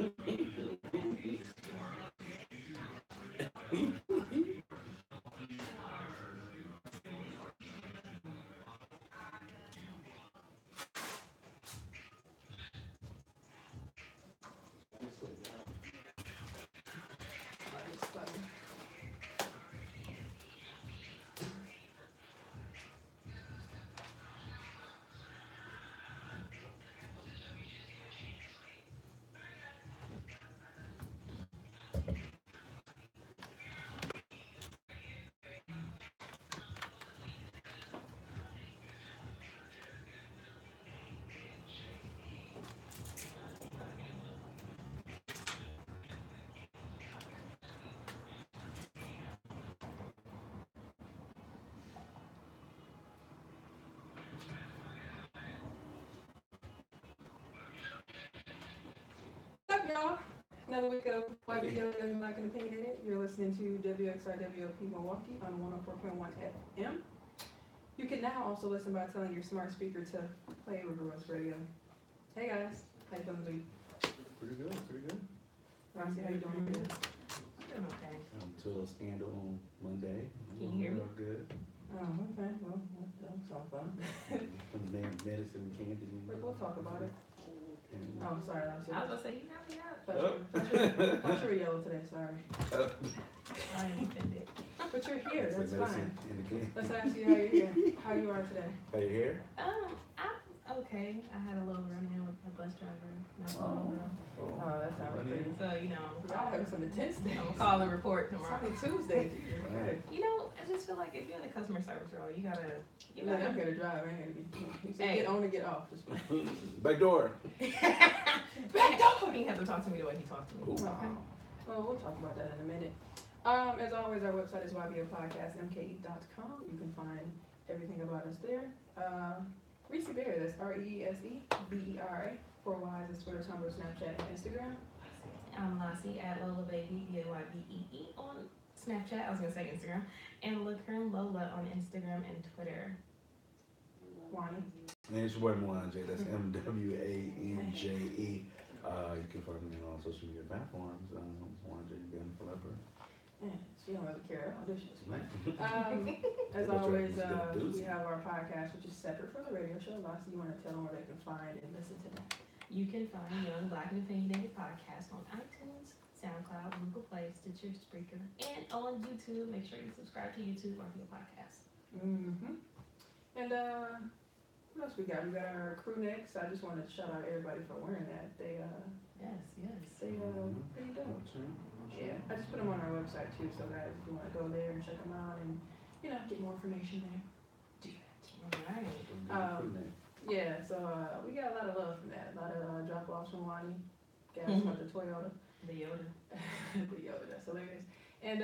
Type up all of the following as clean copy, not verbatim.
What's up, y'all? Another week of YBO and Not Gonna Paint in It. You're listening to WXRWOP Milwaukee on 104.1 FM. You can now also listen by telling your smart speaker to play Riverwest Radio. Hey guys, how you feeling this week? Pretty good, pretty good. Roxy, how you doing? I'm doing okay. Until a scandal on Monday. Can you hear me? Real good. Oh, okay. Well, that's all fun. Some damn medicine, candy. We'll talk about it. And, Oh, sorry, Roxy. I was gonna say you got me out. Thought you were yellow today, sorry. I am offended. But you're here, that's medicine fine. in the can. Let's ask you how you're here. How you are today. Are you here? I'm okay. I had a little run-in with a bus driver not so long ago. Oh, that sounds pretty. So, you know, Y'all having some intense days. I'm gonna call and report It's tomorrow. only Tuesday. Right. You know, I just feel like if you're in the customer service role, you gotta. I'm here to drive. I ain't here to be. You say Hey. get on and get off. Just Back door. Back door! He had to talk to me the way he talked to me. Ooh. Okay. Well, we'll talk about that in a minute. As always, our website is ybopodcastmke.com. You can find everything about us there. Reese Bear, that's ReeseBera. 4 Ys is Twitter, Tumblr, Snapchat, and Instagram. I'm Lassie at Lola Baby, BAYBEE on Snapchat. I was gonna say Instagram. And look her and Lola on Instagram and Twitter. Wani. And it's your boy Mwanje. That's MWANJE. You can find me on all social media platforms. Mwanje, Gun Flipper. Yeah, she don't really care. Auditions. As always, we have our podcast, which is separate from the radio show. Lassie, you want to tell them where they can find and listen to that? You can find Young Black and Opinionated Podcast on iTunes, SoundCloud, Google Play, Stitcher, Spreaker, and on YouTube. Make sure you subscribe to YouTube or your podcast. Mm-hmm. And what else we got? We got our crew necks. I just wanted to shout out everybody for wearing that. They Yes. pretty dope. Yeah, I just put them on our website too. So guys, if you want to go there and check them out and get more information there, do that. All right. Yeah, so we got a lot of love from that. A lot of drop-offs from Wani. Guys with the Toyota. The Yoda. The Yoda, that's hilarious. And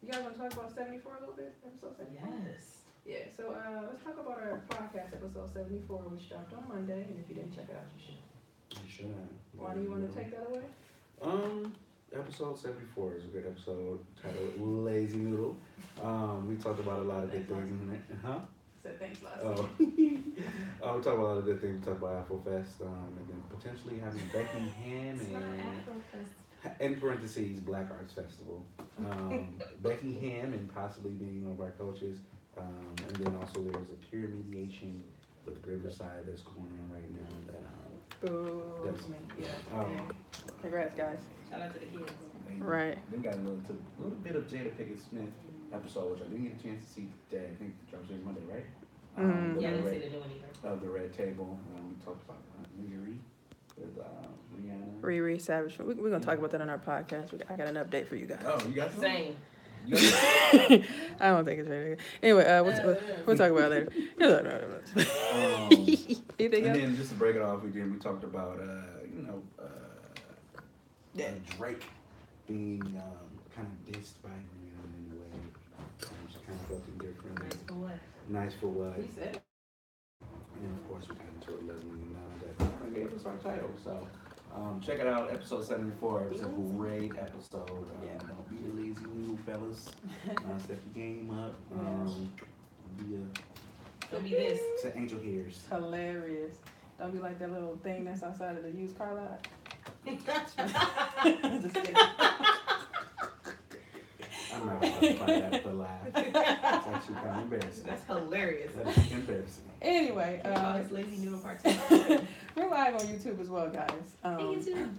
you guys want to talk about 74 a little bit? Episode 74? Yes. Yeah, so let's talk about our podcast, episode 74, which dropped on Monday. And if you didn't check it out, you should. You should. Why do you want to take that away? Episode 74 is a good episode titled Lazy Noodle. We talked about a lot of good things in it. Huh? Said thanks, Lassie. Oh. We talked about a lot of good things. We talked about AfroFest, and then potentially having Becky Ham It's not and, AfroFest. in parentheses, Black Arts Festival. Becky Ham and possibly being one of our coaches. And then also there was a peer mediation with Riverside that's going on right now. Boo. Yeah. Congrats, guys. Shout out to the kids. Right. Then got a little bit of Jada Pinkett Smith episode, which I didn't get a chance to see today. I think it drops next Monday, right? Yeah, I didn't see the new one either. Of the Red Table. We talked about Riri with Rihanna. Riri Savage. We're going to talk about that on our podcast. I got an update for you guys. Oh, you got some? Same. I don't think it's ready. Anyway, we'll talk about it later. Anything And else? then just to break it off, we talked about Drake being kind of dissed by Rihanna in a way. She kind of felt indifferent. Nice for what? Nice for what? He said it. And of course, we got into a lesbian that gave us our title. So check it out, episode 74. It's a great episode. Don't be a lazy noodle, fellas. Step your game up. Don't be this. To angel hairs. Hilarious. Don't be like that little thing that's outside of the used car lot. Just kidding. I'm not about to fight that for laugh. It's actually kind of embarrassing. That's hilarious. That is embarrassing. Anyway, It's lazy noodle part 2. we're live on YouTube as well, guys. YouTube.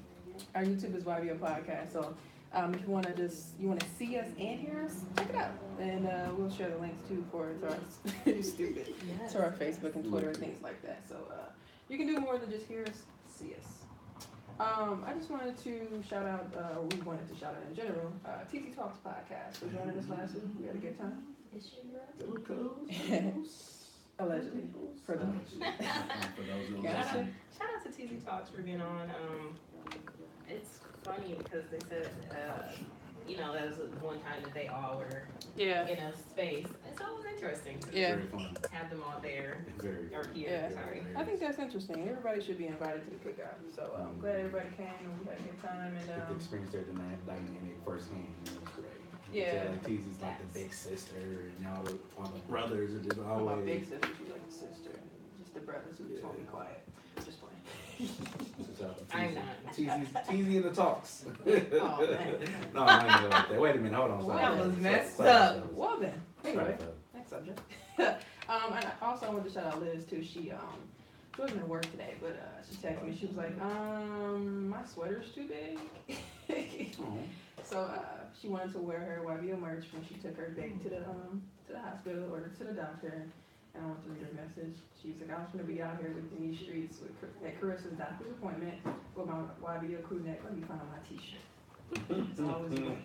Our YouTube is YBO Podcast, so if you want to see us and hear us, check it out, and we'll share the links too to our stupid Yes. to our Facebook and Twitter and things like that. So you can do more than just hear us, see us. I just wanted to shout out, or we wanted to shout out in general, TT Talks Podcast for joining us last week. We had a good time. It's your Little coos. Allegedly, for those. For those who Yeah. listen. Shout out to TV Talks for being on. It's funny because they said, that was one time that they all were Yeah. in a space. And so it was interesting to Yeah. Very fun. have them all there. Very Or here, Yeah. sorry. I think that's interesting. Everybody should be invited to the cookout. So I'm glad everybody came and we had a good time. Get the And experience there tonight, dynamic firsthand. It was great. Yeah. Like TZ's like the big sister, and all the brothers are just my always. big sister, she's like a sister. And just the brothers who just want to be quiet. Just playing. I'm not. TZ in the talks. Oh, man. No, I'm not even like that. Wait a minute, hold on. Well, sorry. that was messed Sorry, up. sorry. Well then, anyway, Sorry. next subject. And I also wanted to shout out Liz too. She wasn't at work today, but she texted me. She was like, my sweater's too big. Oh. So she wanted to wear her YBO merch when she took her baby to the hospital or to the doctor. And I want to read her message. She's like, I was going to be out here with these streets at Carissa's doctor's appointment with my YBO crew neck. Let me find my t-shirt. It's always good.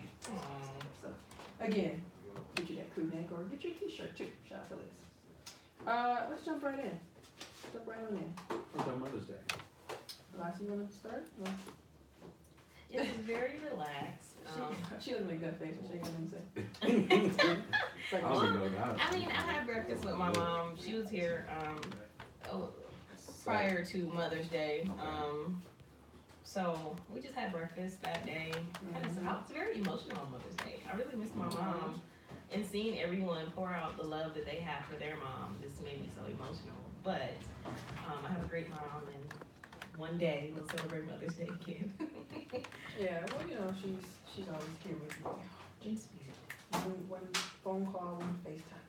So again, get you that crew neck or get your t-shirt too. Shout out to Liz. Let's jump right in. Jump right on in. What's on Mother's Day? Lassie, you want to start? It was very relaxed. She doesn't make that face when she got anything to say. It's like, I don't even know that. I mean, I had breakfast with my mom. She was here prior to Mother's Day. So we just had breakfast that day. And I was very emotional on Mother's Day. I really missed my mom. And seeing everyone pour out the love that they have for their mom just made me so emotional. But I have a great mom, and one day we'll celebrate Mother's Day again. yeah, well, you know, she's always here with me. In spirit. One phone call, one FaceTime.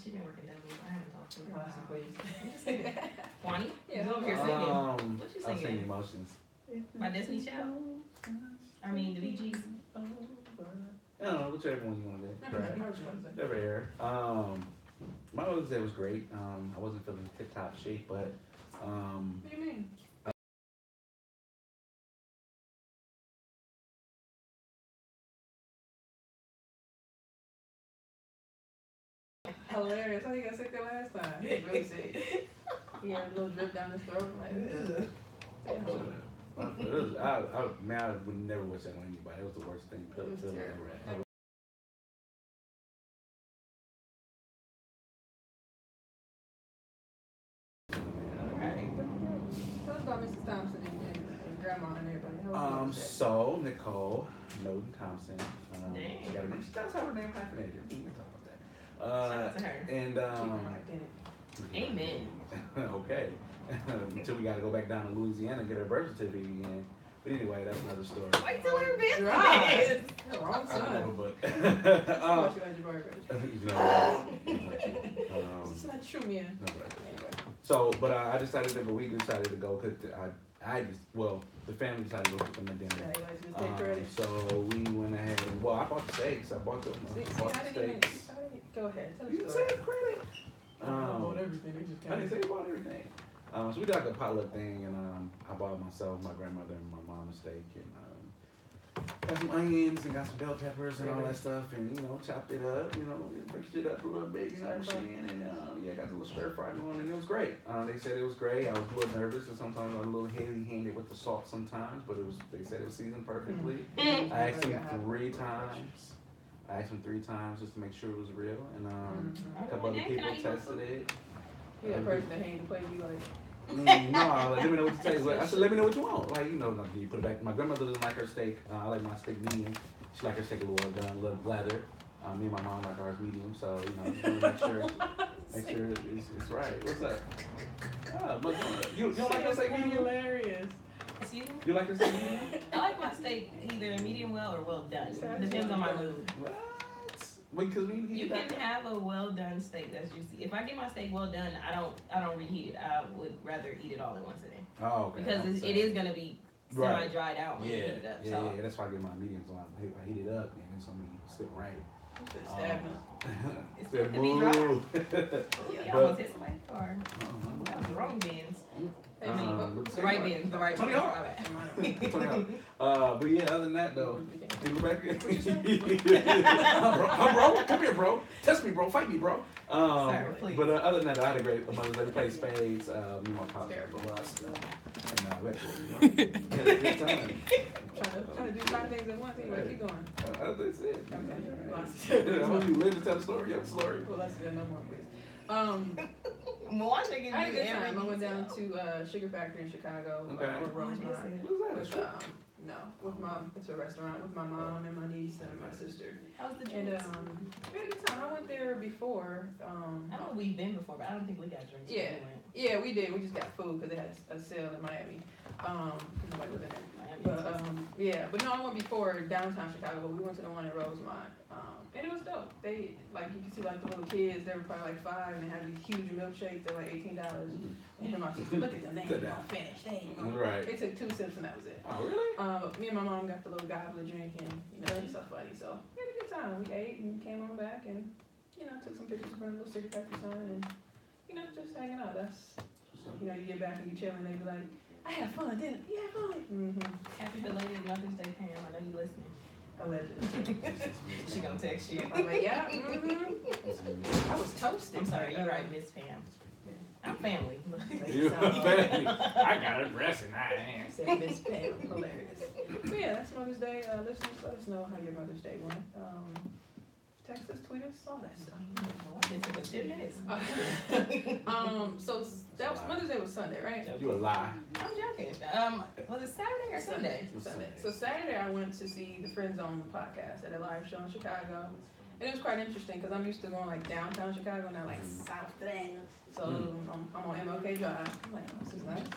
She's been working double. I haven't talked to her. Lassie, please. Wani? Yeah, You over here singing. What you I'm singing singing? Emotions. My Destiny Child? I mean, the Bee Gees. I don't know, whichever one you want to do. Right. Never air. My Mother's Day was great. I wasn't feeling tip-top shape, but What do you mean? Hilarious. How you got sick the last time? He was really sick. He had a little drip down his throat. Like, ugh. I would never wish that on anybody. It was the worst thing to It was ever terrible. had. Tell us about Mrs. Thompson and Grandma and everybody. How was it? So Nicole Noden Thompson. Dang. She got her name. She does have her name hyphenated. We can talk about that. Shout out to her. And Amen. Okay. Until we got to go back down to Louisiana and get her birth certificate again. But anyway, that's another story. Wait till her business. Right. Wrong I don't know, son. but you know, It's not true, man. no, but- Anyway. So, but I decided that, but we decided to go cook. The family decided to go cook them a dinner. Yeah, you like to just take credit. So we went ahead and, well, I bought the steaks. I bought the I didn't even. steaks. Go ahead. Tell You the didn't story. say credit. I bought everything. They just I didn't came. say about everything. So we did like a potluck thing, and I bought myself, my grandmother, and my mom a steak, and got some onions and got some bell peppers and all that stuff, and chopped it up, mixed it up a little bit, and got the little stir fry going, and it was great. They said it was great. I was a little nervous, and sometimes I was a little heavy-handed with the salt sometimes, but they said it was seasoned perfectly. I asked them 3 times. Just to make sure it was real, and a couple other people tested it. You that person that hang the plate, you like. No, let me know what you taste. I said, let me know what you want. Like, you put it back. My grandmother doesn't like her steak. I like my steak medium. She like her steak a little well done, a little leather. Me and my mom like ours medium. So, just want to make sure it's right. What's up? You don't like your steak medium? Hilarious. Excuse me? You like your steak? I like my steak either medium well or well done. Depends on my mood. What? Because You can have a well done steak that's juicy. If I get my steak well done, I don't reheat it. I would rather eat it all at once a day. Oh, okay. Because it is gonna be semi dried out when you heat it up. Yeah, that's why I get my mediums on. I heat it up and it's gonna be still right. It's supposed to be dry. You almost hit somebody or that was the wrong bins. The right bins, the right bins. But yeah, other than that though, people back here. I'm bro. Come here, bro. Test me, bro. Fight me, bro. Sorry, please. But other than that, I had a great Mother's Day. We played spades. Me and my pops had a blast. And we had a good time. Trying to do 5 things at once. Anyway, keep going. That's it. Okay. I want you to live to tell the story. You have a story. Well, that's good. No more, please. Moana I had a good time. I went down to Sugar Factory in Chicago. Okay. With it's a restaurant with my mom and my niece and my sister. How was the And drinks? we had a good time. I went there before. I know we've been before, but I don't think we got drinks. Yeah. Yeah, we did. We just got food because they had a sale in Miami. Nobody was in there. But no, I went before downtown Chicago. We went to the one in Rosemont, and it was dope. They you could see the little kids. They were probably 5, and they had these huge milkshakes. They're $18. And my sister, look at them. They ain't gonna finish. They ain't gonna. Right. They took 2 sips and that was it. Oh really? Me and my mom got the little gobbler drink, and it's so funny. So we had a good time. We ate and came on back, and took some pictures from the little Sugar Factory sign, and just hanging out. That's you get back and you chill, and they be like, I had fun, didn't I? You had fun. Mm-hmm. Happy belated Mother's Day, Pam. I know you listening. Allegedly. She gonna text you. I'm like, yeah. Mm-hmm. I was toasted. I'm sorry, you're right, Miss Pam. I'm family. You family. I got a dress in that hand. Said Miss Pam, hilarious. But yeah, that's Mother's Day. Listeners, let us know how your Mother's Day went. Text us, tweet us, all that stuff. So that was Mother's Day was Sunday, right? You a lie. I'm joking. Was it Saturday or Sunday? Sunday. So Saturday I went to see the Friend Zone podcast at a live show in Chicago. And it was quite interesting because I'm used to going downtown Chicago, not South End. So I'm on MLK Drive. I'm like, oh, this is nice.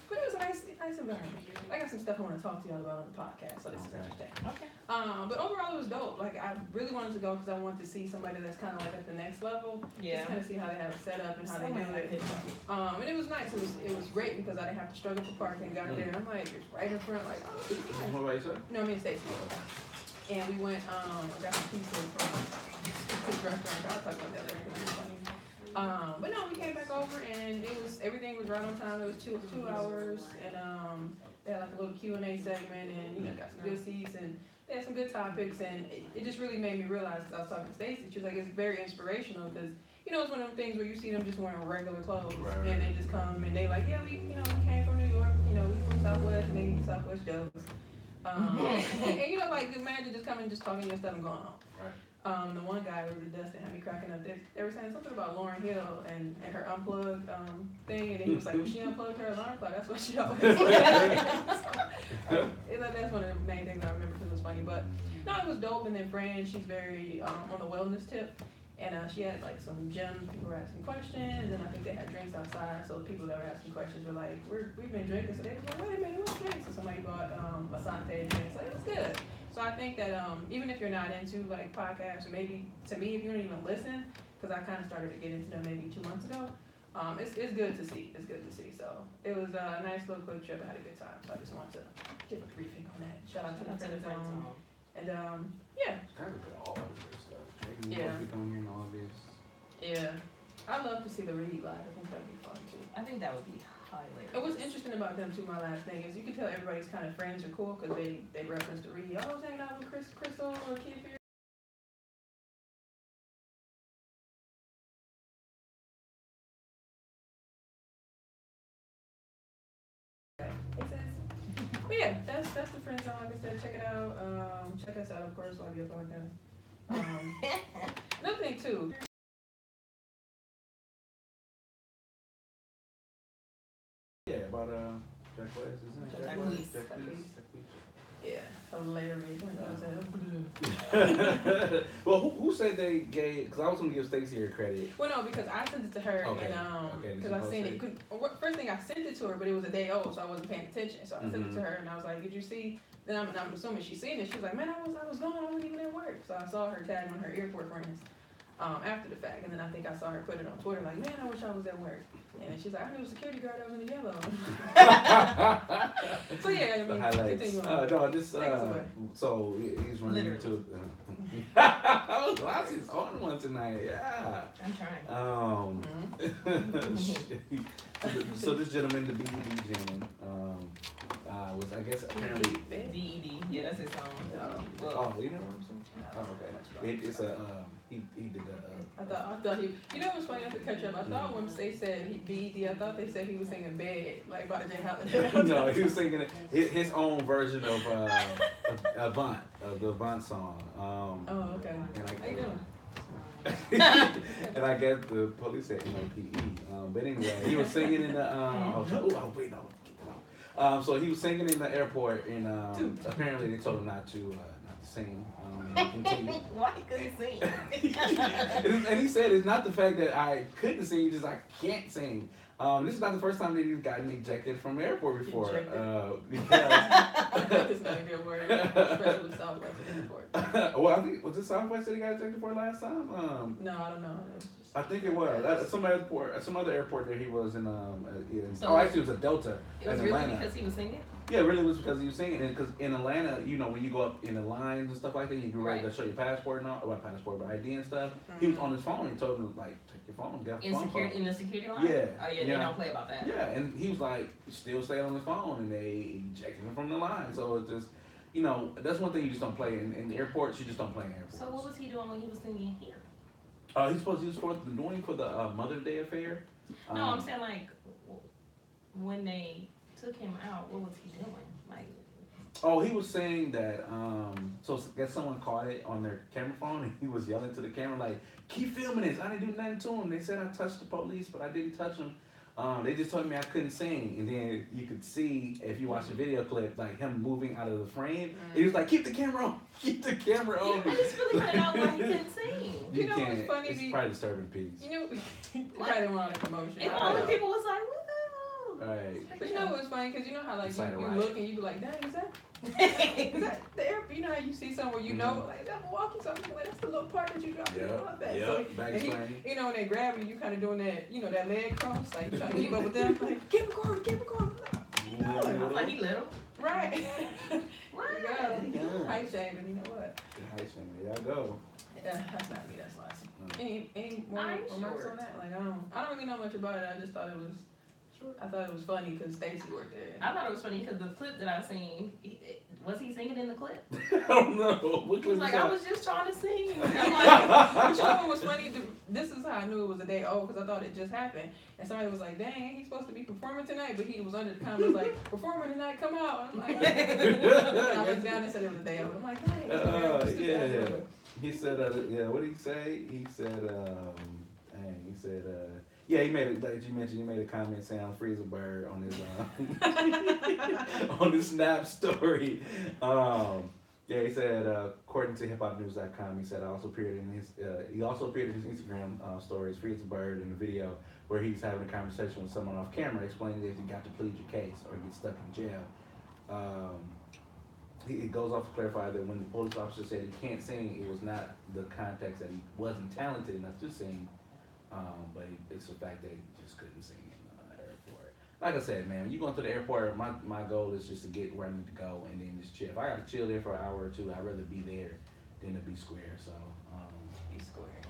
But it was a nice environment. I got some stuff I want to talk to y'all about on the podcast, so this is interesting. Okay. But overall, it was dope. I really wanted to go because I wanted to see somebody that's kind of at the next level. Yeah. Just kind of see how they have it set up and how they do it. And it was nice. It was great because I didn't have to struggle for parking. Got there, and I'm like, it's right in front. Like, oh, this is nice. What about you, sir? No, me and Stacey. And we went. I got some pizza from this restaurant. I'll talk about that later because it's funny. But no, we came back over and everything was right on time. It was 2 hours, and they had a little Q&A segment, and got some good seats, and they had some good topics, and it just really made me realize, because I was talking to Stacey, she was like, it's very inspirational, because it's one of them things where you see them just wearing regular clothes, and they just come and they like, yeah, we came from New York, we from Southwest, and they eat Southwest jokes. And imagine just coming and just talking to you and stuff and going on. Right. The one guy was Dustin had me cracking up. They were saying something about Lauryn Hill and her unplugged thing, and he was like, well, she unplugged her alarm clock. That's what she always said. That's one of the main things I remember because it was funny. But no, it was dope. And then Fran, she's very on the wellness tip. And she had some gym, people were asking questions, and then I think they had drinks outside, so the people that were asking questions were like, we've been drinking, so they were like, wait a minute, what's drinks? So somebody bought a Santé drink, so it was good. So I think that even if you're not into podcasts, or maybe to me, if you don't even listen, because I kind of started to get into them maybe 2 months ago, it's good to see. It's good to see. So it was a nice little quick trip. I had a good time. So I just wanted to give a briefing on that. Shout out to the Friend Zone. And yeah. It's kind of all of this stuff. Yeah. Coming in all this. Yeah. I'd love to see the Reed live. I think that'd be fun too. I think that would be hilarious. And what's interesting about them too, my last thing, is you can tell everybody's kind of friends are cool because they reference the Reed. I was hanging out with Crystal or Keith. But yeah, that's the Friend Zone. Like I said, check it out. Check us out, of course, while you're going down. Another thing too. Yeah, about Jack West, isn't it? Jack West. Jack West. Yeah, hilarious. Well, who said they gave? Because I was gonna give Stacey her credit. Well, no, because I sent it to her, Okay. and because I seen it. First thing I sent it to her, but it was a day old, so I wasn't paying attention. So I sent it to her, and I was like, "Did you see?" Then I'm assuming she's seen it. She was like, "Man, I was gone. I wasn't even at work." So I saw her tag on her airport friends after the fact, and then I think I saw her put it on Twitter, like, "Man, I wish I was at work." And she's like, "I knew a security guard that was in the yellow." So yeah, I mean, the highlights. continue on. No, just so he's running into. Lots is on one tonight. Yeah. I'm trying. So this gentleman, the BBD gentleman, was I guess apparently DED. Yeah, that's his song. Oh, you know what I'm saying? Oh, okay. It's a he did I thought he. You know what's funny? I have to catch up. I thought when they said he BD, I thought they said he was singing "Bed" like by the J Holiday. No, he was singing his own version of Avant, of the Avant song. Oh, okay. How you doing? And I guess the police said NOPE. But anyway, he was singing in the so he was singing in the airport, and apparently they told him not to sing. Why he couldn't sing? And he said it's not the fact that I couldn't sing, it's just I can't sing. This is not the first time that he's gotten ejected from the airport before. It's not a good word, especially Southwest Airport. Well, I think was it Southwest that he got ejected for last time? No, I don't know. I think it was some other airport that he was in. So actually, it was a Delta It was in really Atlanta. because he was singing? Yeah, it really was because he was singing. And because in Atlanta, you know, when you go up in the lines and stuff like that, you get ready to show your passport and all, or not passport, but ID and stuff. He was on his phone and told him like, take your phone, get In phone call. in the security line? Yeah. Oh yeah, they don't play about that. Yeah, and he was like, still staying on his phone, and they ejected him from the line. So it's just, you know, that's one thing you just don't play in the airports. You just don't play in airports. So what was he doing when he was singing here? He was doing for the Mother's Day affair. No, I'm saying like when they took him out, what was he doing? Like. Oh, he was saying that. So I guess someone caught it on their camera phone, and he was yelling to the camera like, "Keep filming this! I didn't do nothing to him. They said I touched the police, but I didn't touch him. They just told me I couldn't sing." And then you could see, if you watch the video clip, like him moving out of the frame. He was like, "Keep the camera on! Keep the camera on!" Yeah, I just really couldn't know why he couldn't sing. You know what's funny? It's probably disturbing peace. You know, probably didn't want a commotion. And all the people was like, "What?" Right. But you know what's funny? Because you know how like you look and you be like, "Dang, is that the airport?" You know how you see somewhere you know, like that Milwaukee something. Like, that's the little part that you dropped. You know, when they grab you, you kind of doing that, you know, that leg cross, like trying to keep up with them. Like, keep it going, keep it going. I'm like, he little. Right. Right. Height shaming, you know what? Height shaming, there y'all go. Yeah, that's not me, that's Lassie. Any more remarks on that? Like, I don't really know much about it. I just thought it was funny because Stacey worked there. I thought it was funny because the clip that I seen, was he singing in the clip? I don't know. What He was like, I was just trying to sing. I'm like, which one was funny? This is how I knew it was a day old because I thought it just happened. And somebody was like, "Dang, ain't he supposed to be performing tonight?" But he was under the comments like, "Performing tonight, come out." I'm like, I looked down and said it was a day old. I'm like, "Dang." Yeah. He said, what did he say? He said, yeah, he made it, like you mentioned, he made a comment saying I'm Freeze a Bird on his on his Snap story. Yeah, he said, according to hiphopnews.com, he said he also appeared in his Instagram stories, Freeze a Bird, in the video where he's having a conversation with someone off camera explaining that you got to plead your case or get stuck in jail. It goes off to clarify that when the police officer said he can't sing, it was not the context that he wasn't talented enough to sing. But it's the fact that he just couldn't sing in the airport. Like I said, man, when you going to the airport, my goal is just to get where I need to go and then just chill. If I got to chill there for an hour or two, I'd rather be there than to be square. So, Be square.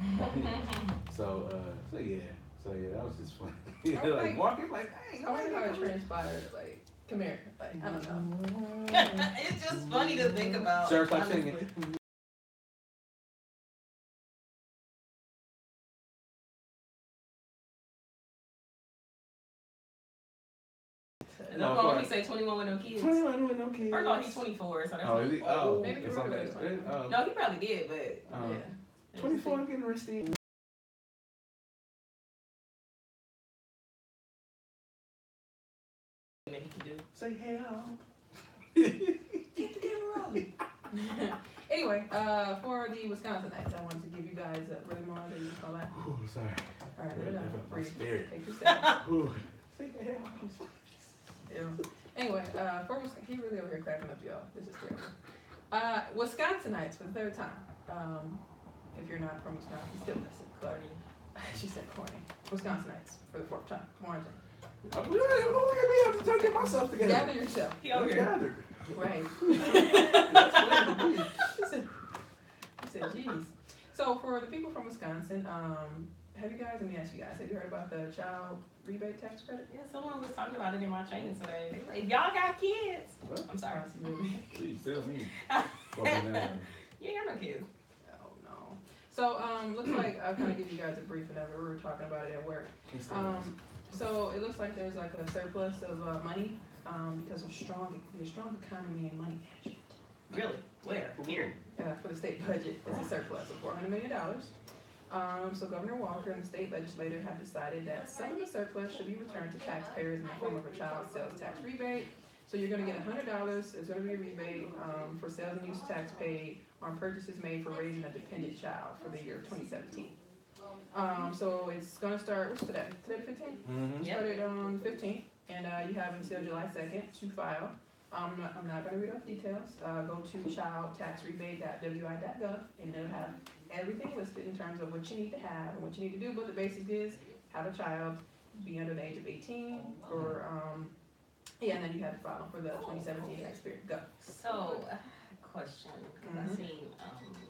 so yeah, that was just funny. Like walking, like, dang, I wonder how it transpired. Like, come here. Like, I don't know. It's just funny to think about. Sir, like singing. No, phone, he say 21 with no kids. 21 with no kids. First of all, he's 24, so that's is he? Oh, maybe it's on that. No, he probably did, but Yeah. 24 getting arrested. He can do. Say hell. Get the camera Anyway, for the Wisconsinites, I wanted to give you guys a really more than you call that. Ooh, sorry. All right, let it out. Breathe. Spirit. Take your steps. Ooh. Yeah. Anyway, for Wisconsin, he really over here cracking up, y'all. This is terrible. Wisconsinites for the third time. If you're not from Wisconsin, still listen. Corny. She said corny. Wisconsinites for the fourth time. Warren. Look at me, I have to get myself together. Gather yourself. He over here. Gathered. Right. That's what it is. He said, geez. So for the people from Wisconsin, have you guys, let me ask you guys, have you heard about the child rebate tax credit? Yeah, someone was talking about it in my training today. They were like, if y'all got kids. What? I'm sorry. Please tell me. You ain't got no kids. Oh, no. So, looks like I'll kind of give you guys a brief whenever we were talking about it at work. So it looks like there's like a surplus of money because of the strong economy and money management. Really? Where? Here. For the state budget, it's a surplus of $400 million. So Governor Walker and the state legislature have decided that some of the surplus should be returned to taxpayers in the form of a child sales tax rebate. So you're gonna get $100, it's gonna be a rebate for sales and use tax paid on purchases made for raising a dependent child for the year 2017. So it's gonna start, what's today? Today the 15th? Mm-hmm. Started on 15th, and you have until July 2nd to file. I'm not gonna read off details. Go to childtaxrebate.wi.gov, and it'll have everything listed in terms of what you need to have and what you need to do. But the basics is have a child, be under the age of 18, or and then you have to file for the 2017 tax period. Go. So, question, because I Mhm. seen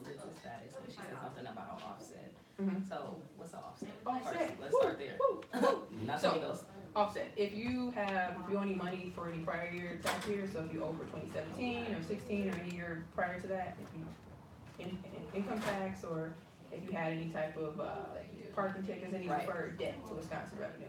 Liz's status when she said something about offset. Mhm. So, what's the offset? Offset. First, let's start there. Woo, woo. Not So- something else. Offset. If you owe any money for any prior year tax year, so if you owe for 2017 or 16 or any year prior to that, if you in income tax or if you had any type of parking tickets, any Right. deferred debt to Wisconsin revenue,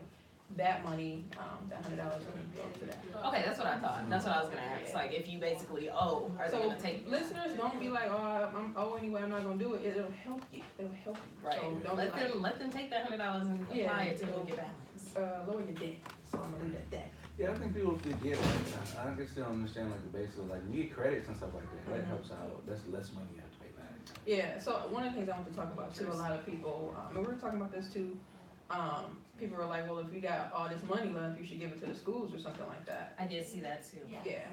that money, that $100 would go to that. Okay, that's what I thought. That's what I was gonna ask. Like, if you basically owe, are they So gonna take? listeners, don't be like, oh, I'm anyway, I'm not gonna do it. It'll help you. It'll help you. Right. So don't be like, Let them take that $100 and apply Yeah, it to it'll- look at balance. lower your debt. So I'm gonna leave it at that. Yeah, I think people forget. Like, I just don't understand like the basics. Like you get credits and stuff like that. That helps out. That's less money you have to pay back. Yeah, so one of the things I want to talk about too, a lot of people, and we were talking about this too, people were like, well, if you got all this money left, you should give it to the schools or something like that. I did see that too. Yeah,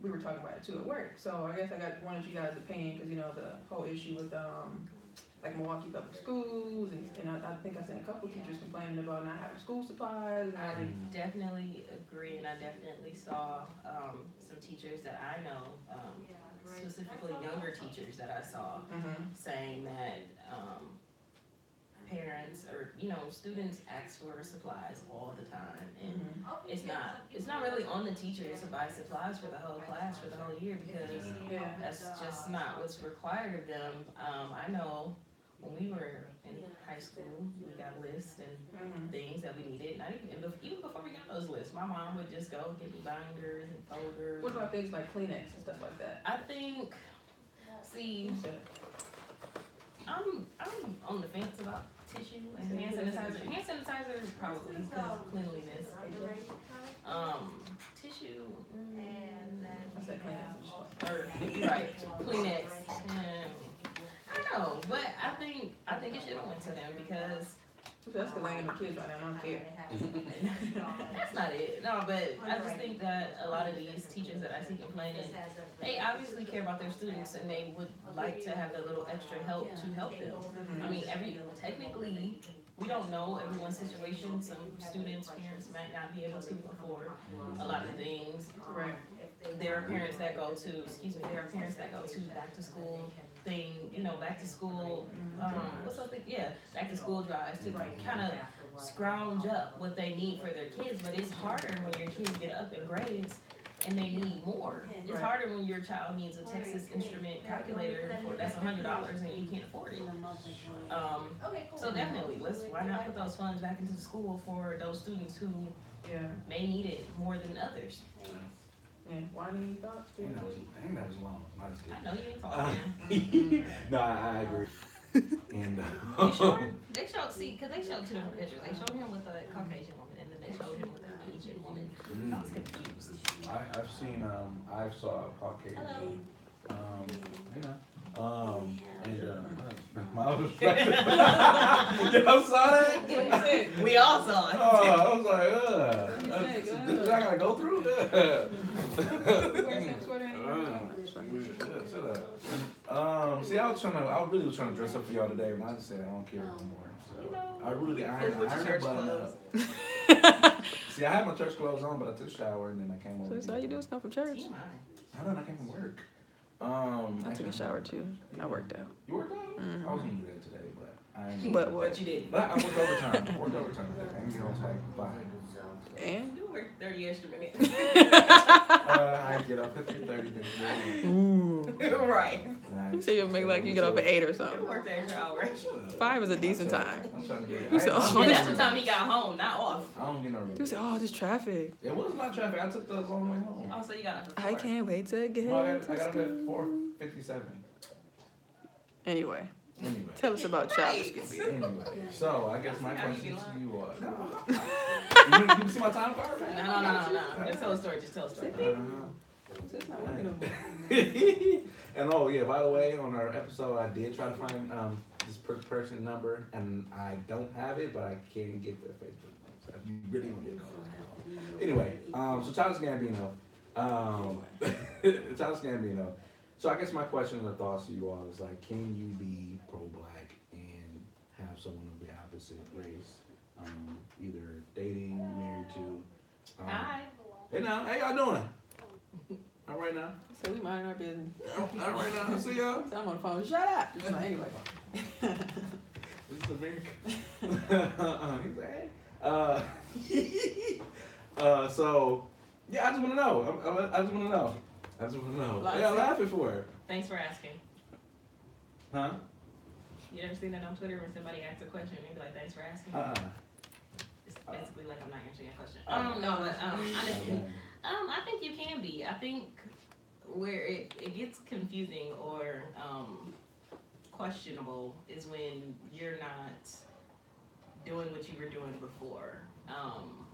we were talking about it too at work. So I guess I got one of you guys' opinion, because you know, the whole issue with, like Milwaukee Public Schools, and I think I seen a couple teachers complaining about not having school supplies. I definitely agree, and I definitely saw some teachers that I know, specifically younger teachers that I saw, saying that parents or students ask for supplies all the time, and it's not really on the teachers to buy supplies for the whole class for the whole year, because that's just not what's required of them. I know when we were in high school, we got lists and things that we needed. Not even before we got those lists, my mom would just go get me binders and folders. What about things like Kleenex and stuff like that? I think, I'm on the fence about tissue and hand sanitizer. Hand sanitizer is probably because of cleanliness. Tissue, I said Kleenex. or you're right, Kleenex. I don't know, but I think it should have went to them, because That's because I ain't got no kids right now, I don't care. that's not it. No, but I just think that a lot of these teachers that I see complaining, they obviously care about their students and they would like to have a little extra help to help them. I mean, technically, we don't know everyone's situation. Some students' parents might not be able to afford a lot of things. Right. There are parents that go to back to school thing, back to school, what's up, back to school drives to kind of scrounge up what they need for their kids, but it's harder when your kids get up in grades and they need more. It's harder when your child needs a Texas Instrument calculator that's $100 and you can't afford it. So definitely, why not put those funds back into the school for those students who may need it more than others? And why do you thought? I think that was long. I was I kidding. know you ain't talking. No, I agree. And You sure? They showed, because they showed two different pictures. They showed him with a Caucasian woman, and then they showed him with an Asian woman. I was confused. I saw a Caucasian You know. My other y'all saw that? We all saw it. Oh, I was like, this is I gotta go through? See, I really was trying to dress up for y'all today, but I just said I don't care anymore. So I ironed the button up. See, I had my church clothes on, but I took a shower and then I came over. So all you do is come from church? I don't know, I came from work. I took a shower too. I worked out. You worked out? Mm-hmm. I was gonna do that today, but I ain't. But what? But you did. But I worked overtime. I didn't get on like 5. And? You worked 30 extra minutes. I get up at 3:30. Ooh. Right. You say you'll make like you get up at 8 or You something. worked extra hours. 5 is a decent time. I'm trying to get. You said, And that's the time he got home, not off. I don't get no. You say, oh, this traffic. It was my traffic. I took the long way home. Also, you got up at I 4. can't wait to get Well, I to got up at school. 4:57. Anyway, Anyway. tell us about child skipping. Anyway, so I guess my question to you are. You see my time card? No. Just tell a story. Just tell a story. It's not working no more. And oh yeah, by the way, on our episode, I did try to find this person number, and I don't have it, but I can get their Facebook. So if you really want to call. Anyway, so Childish Gambino, Childish Gambino. So I guess my question and the thoughts to you all is like, can you be pro-black and have someone of the opposite race, either dating, married to? Hi. Hey now, how y'all doing? All right now. So we mind our business. All right now. See y'all. So I'm on the phone. Shut up. Just like, anyway. This is America. He's like, so yeah, I just want to know. I just want to know. What y'all laughing for? Thanks for asking. Huh? You ever seen that on Twitter when somebody asks a question and they be like, thanks for asking? It's basically like I'm not answering your question. No, but honestly, I think you can be. I think where it gets confusing or questionable is when you're not doing what you were doing before.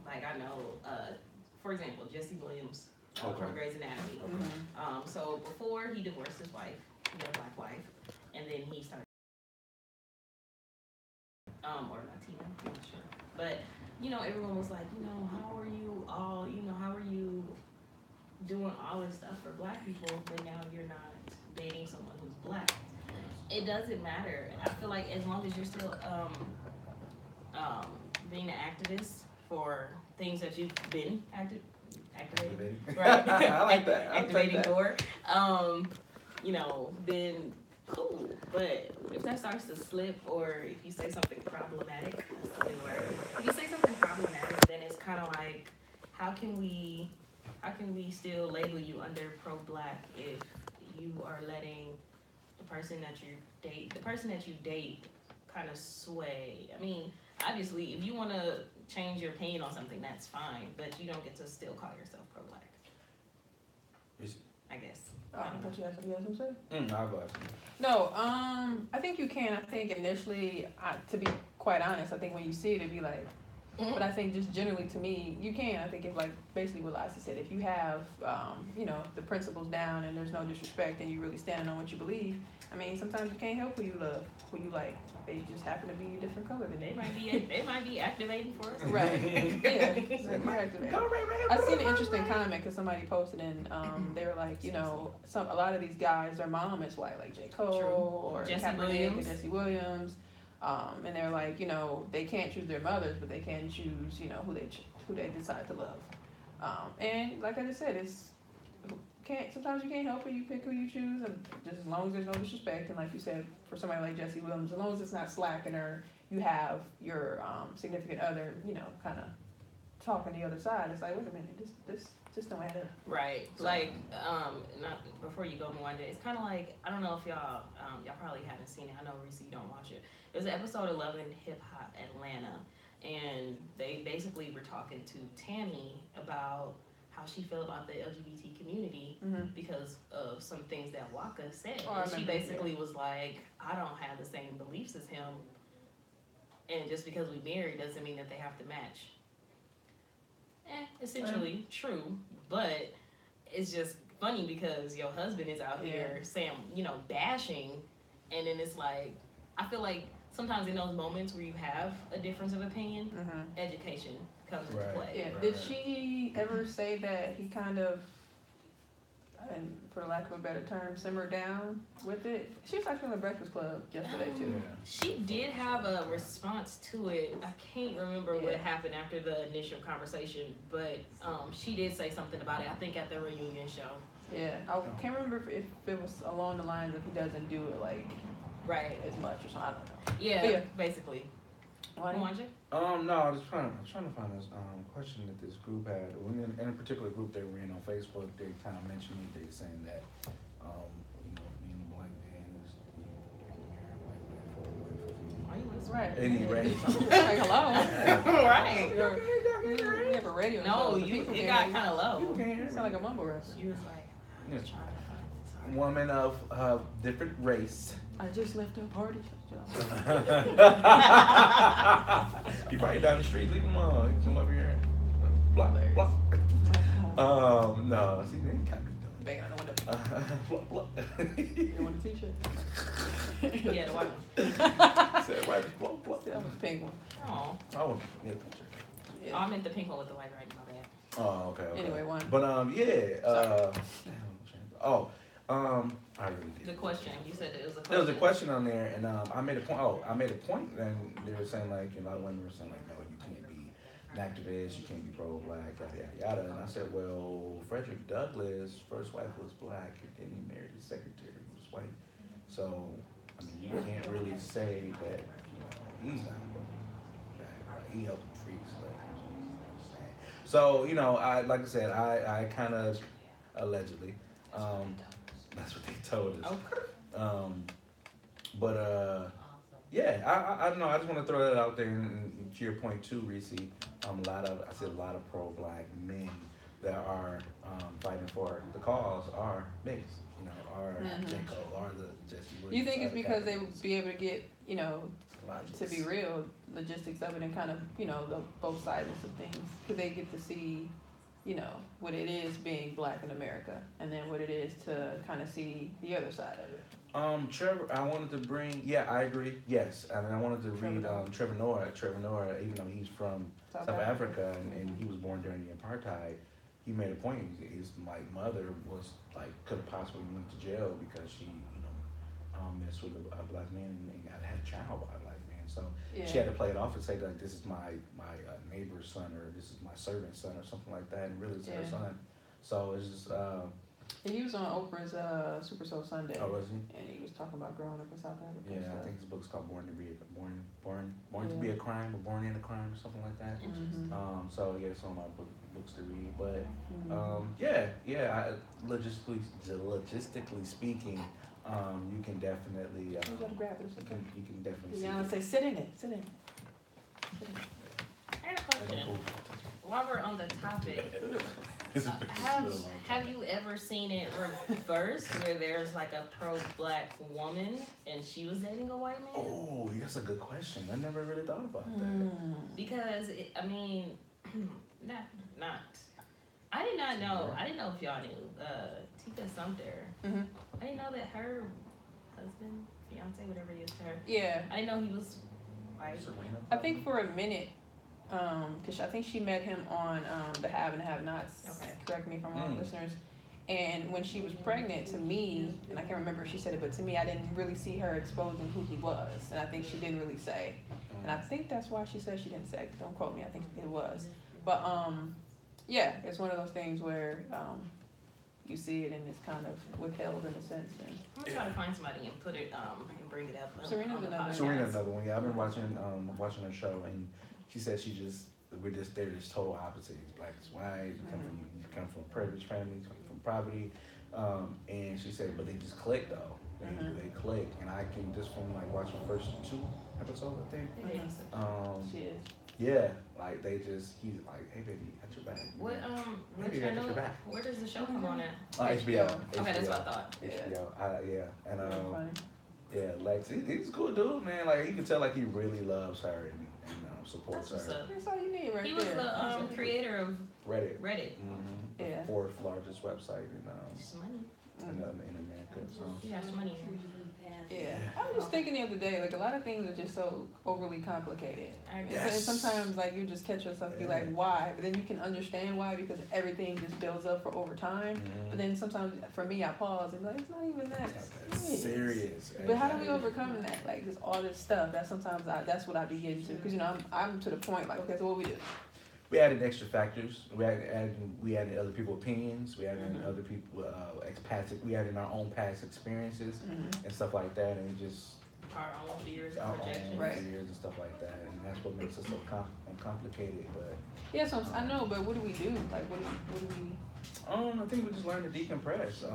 Like I know, for example, Jesse Williams from Grey's Anatomy. So before he divorced his wife, he had a black wife, and then he started, or Latina, I'm not sure. But, you know, everyone was like, you know, how are you doing all this stuff for black people, but now you're not dating someone who's black? It doesn't matter. I feel like as long as you're still being an activist for things that you've been activating. Right? I like that. Activating for, you know, then cool. But if that starts to slip, or if you say something problematic, if you say something problematic, then it's kind of like, how can we still label you under pro-black if you are letting the person that you date kind of sway? I mean, obviously, if you want to change your opinion on something, that's fine, but you don't get to still call yourself pro-black. I guess. I thought you had something to say. I'll go ahead. No, I think you can. I think initially, to be quite honest, I think when you see it, it'd be like, but I think just generally to me, you can. I think if like basically what Liza said, if you have, you know, the principles down and there's no disrespect and you really standing on what you believe, I mean, sometimes you can't help who you love, who you like. They just happen to be a different color than They might be activating for us. Right. Yeah. Like, activating. I seen an interesting comment because somebody posted and they were like, you know, a lot of these guys, their mom is white, like J. Cole or Kaepernick or Jesse Williams. And they're like, you know, they can't choose their mothers, but they can choose, you know, who they decide to love. And like I just said, sometimes you can't help it. You pick who you choose, and just as long as there's no disrespect, and like you said, for somebody like Jesse Williams, as long as it's not slacking or you have your significant other, you know, kind of talking the other side, it's like, wait a minute, this don't add up. Right. Like, not before you go one day, it's kind of like, I don't know if y'all probably haven't seen it. I know Reese, you don't watch it. It was episode 11, Hip Hop Atlanta, and they basically were talking to Tammy about how she felt about the LGBT community because of some things that Waka said. And she basically was like, I don't have the same beliefs as him, and just because we married doesn't mean that they have to match. Essentially true, but it's just funny because your husband is out here saying, bashing, and then it's like, I feel like sometimes in those moments where you have a difference of opinion, education comes into play. Yeah. Did she ever say that he kind of, and for lack of a better term, simmered down with it? She was actually on the Breakfast Club yesterday too. She did have a response to it. I can't remember what happened after the initial conversation, but she did say something about it, I think at the reunion show. Yeah, I can't remember if it was along the lines of he doesn't do it like as much or something. I don't know. Yeah, basically. Why? No, I was trying to find this question that this group had. In a particular group they were in on Facebook, they kind of mentioned it. They were saying that, being a black man is, Right. Any ready? Like, hello. Right. You have a radio No, show, so it people got can't- kind of low. You sound like a mumble rapper. She was like, Yeah. trying to find Woman of different race. I just left a party. You probably down the street, leave him alone. He come over here. Block, block. No, see, they can't be doing Bang on the window. block, block. You want a t-shirt? Yeah, the white one. Said right, block, block. That was a pink one. Oh, I want to get a picture. oh, I meant the pink one with the white writing, my bad. Oh, okay. Anyway, one. But I really did. The question, you said it was a question. There was a question on there, and I made a point. And they were saying like, a lot of women were saying like, no, you can't be an activist, you can't be pro-black, yada yada yada. And I said, well, Frederick Douglass' first wife was black, and then he married his secretary who was white. So I mean, you can't really say that he's not black. He helped free slaves. So I like I said, I kind of allegedly. That's what they told us. Okay. I don't know. I just want to throw that out there, and to your point too, Reese. I see a lot of pro-black men that are fighting for the cause are mixed. Are J. Cole, are the Jesse Williams. You think it's because they would be able to get, to be Logics. real, logistics of it and kind of, the both sides of things. Because they get to see, what it is being black in America, and then what it is to kind of see the other side of it. Trevor, I wanted to bring. Yeah, I agree. Yes, and I wanted to read Trevor Noah. Trevor Noah, even though he's from South Africa and he was born during the apartheid, he made a point. His mother was could have possibly went to jail because she messed with a black man and had a child by a black man. So she had to play it off and say like, this is my neighbor's son, or this is my servant's son, or something like that, and really it's her son. So it's just. And he was on Oprah's Super Soul Sunday. Oh, was he? And he was talking about growing up in South Africa. Yeah, I think his book's called Born to Be to Be a Crime, or Born in a Crime, or something like that. So yeah, it's on my books to read. But logistically speaking, you can definitely. You gotta grab it. You can definitely. Yeah, I would say sit in it. Sit in it. I had a question. While we're on the topic, have you ever seen it reversed where there's a pro-black woman and she was dating a white man? Oh, that's a good question. I never really thought about that. Because I did not know. I didn't know if y'all knew. Tika Sumter. I didn't know that her husband, fiance, whatever it is to her. Yeah. I didn't know he was white. I think for a minute, because I think she met him on the Have and Have Nots. Okay. Correct me if I'm wrong, listeners. And when she was pregnant, to me, and I can't remember if she said it, but to me, I didn't really see her exposing who he was, and I think she didn't really say. And I think that's why she said she didn't say. Don't quote me. I think it was. But yeah, it's one of those things where you see it and it's kind of withheld in a sense. And I'm gonna try to find somebody and put it and bring it up. Serena's on the another one. podcast. Serena's another one. Yeah, I've been watching her show, and she said they're just total opposites. Black is white. You come from a privileged family, you come from poverty, and she said, but they just click though. They click, and I can just from watching the first 2 episodes, I think. she is. Yeah, he's like, hey baby, got your back. What Maybe I got your back. where does the show come on at? HBO. Okay, that's what I thought. HBO. And Lex, he's a cool dude, man. You can tell he really loves her and supports That's her. what's up. That's all you need right He was there. the creator of Reddit. Reddit. The fourth largest website It's money. in America. So. Yeah, it's money. Yeah, I was just thinking the other day, like a lot of things are just so overly complicated. And sometimes like you just catch yourself be like, why? But then you can understand why because everything just builds up for over time. But then sometimes for me, I pause and be like, it's not even that serious. But how do we overcome that? Like just all this stuff that sometimes that's what I be getting to because I'm to the point like, okay, so what we do? We added extra factors. We added other people's opinions. We added other people we added our own past experiences and stuff like that, and just our own fears and our projections. own fears and stuff like that, and that's what makes it so complicated. But so I know, but what do we do? Like, what do we? I think we just learn to decompress.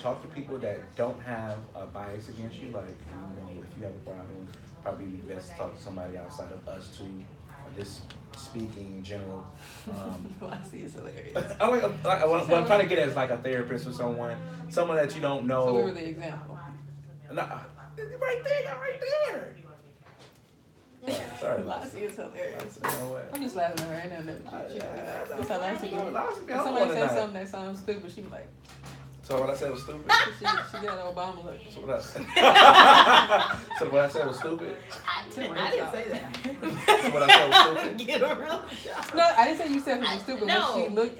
Talk to people that don't have a bias against you. Like, if you have a problem, probably be best to talk to somebody outside of us two. Just speaking in general. I see it's hilarious. What I'm trying to get at is like a therapist or someone that you don't know. So what were the example? Right there. Sorry. I see it's hilarious. You know what? I'm just laughing at her. I ain't nothing. That's how last week. If Somebody said something that sounds stupid. She be like. So what I said was stupid? She got an Obama look. So what I said was stupid? I didn't say that. So what I said was stupid? Get a real shot. No, I didn't say you said it was stupid. No. When she looked.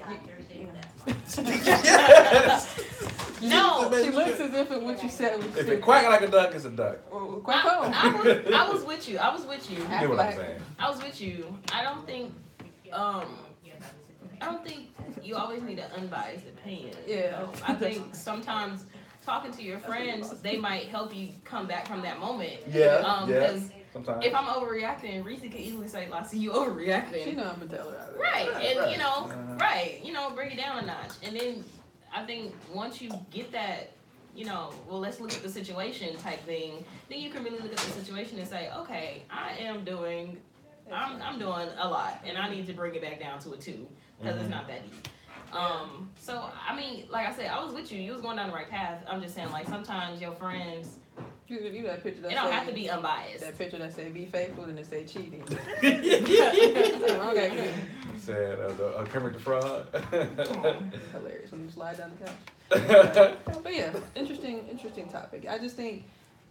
No. She looks as if what you said was stupid. If it quack like a duck, it's a duck. Quack home. I was with you. You get what I'm saying? I was with you. I don't think you always need an unbiased opinion. Yeah. I think sometimes talking to your friends, they might help you come back from that moment. Yeah. Sometimes. If I'm overreacting, Reese can easily say, "Lassie, you overreacting." She know I'm gonna tell her. Right, and bring it down a notch. And then I think once you get that, well, let's look at the situation type thing. Then you can really look at the situation and say, okay, I'm doing a lot, and I need to bring it back down to a 2 because it's not that deep. So I mean, like I said, I was with you. You was going down the right path. I'm just saying, like sometimes your friends. You that picture that It don't have to be unbiased. That picture that say be faithful and it say cheating. Okay, good. Said Kermit the Frog. Hilarious when you slide down the couch. But yeah, interesting topic. I just think,